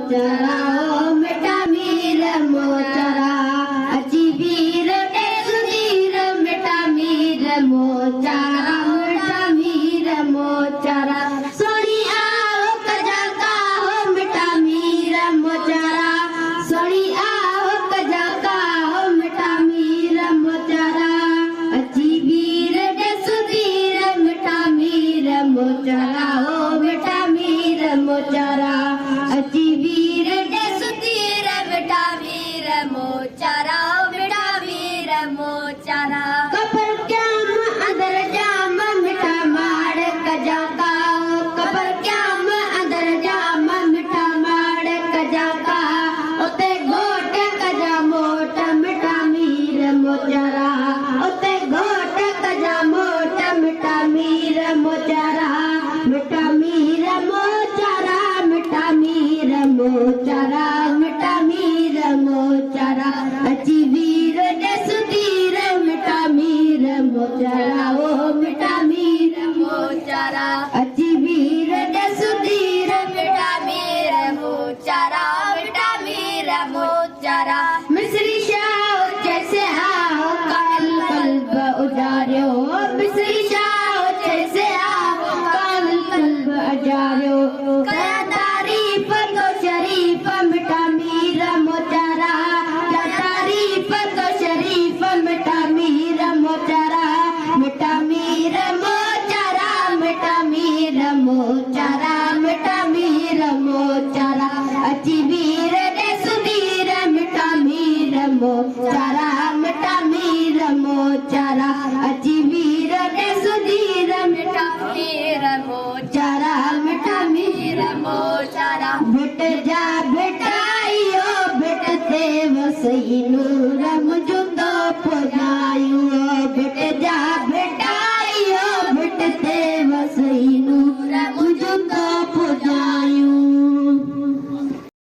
मोचरा ओ मिठा मीर मोचरा अची वीर दे सुधीर मिठा मीर मोचरा मिठा मीर मोचरा सोनी आओ कजा का हो मिठा मीर मोचरा सोनी आओ कजा का हो मिठा मीर मोचरा अची वीर दे सुधीर मिठा मीर मोचरा ओ मिठा मीर मोचरा अची वीर दे सुधीर मिठा मीर मोचरा ओ मिठा मीर मोचरा कपर क्याम अंदर जाम मिठा माड़ कजा का कपर क्याम अंदर जाम मिठा माड़ कजा का उते घोट कजा मोट मिठा मीर मोचरा उते घोट कजा मोट मिठा मीर मोचरा मिठा मीर मोचरा मिठा मीर मोचरा मिठा मीर मोचरा अची वीर दे सुधीर मिठा मीर मोचरा ओ मिठा मीर मोचरा अची वीर दे सुधीर मिठा मीर मोचरा मिठा मीर मोचरा मिस्री शाह जैसे आओ काल कल्ब उजारियो मिस्री शाह जैसे आओ काल कल्ब उजारियो कया तारीफ तो शरीफ मिठा मीर मोचरा क्या तारीफ तो शरीफ मिठा मीर मोचरा मिठा मीर मोचरा मिठा मीर मोचरा मिठा मीर मोचरा अची वीर दे सुधीर मिठा मीर मोचरा मिठा मीर मोचरा अची वीर दे सुधीर मिठा मीर मोचरा मिठा मीर मोचरा बिट जा बिटाइयो बिट ते वसई नूर मुझुंदो पुजायो बिट जा बिटाइयो बिट ते वसई नूर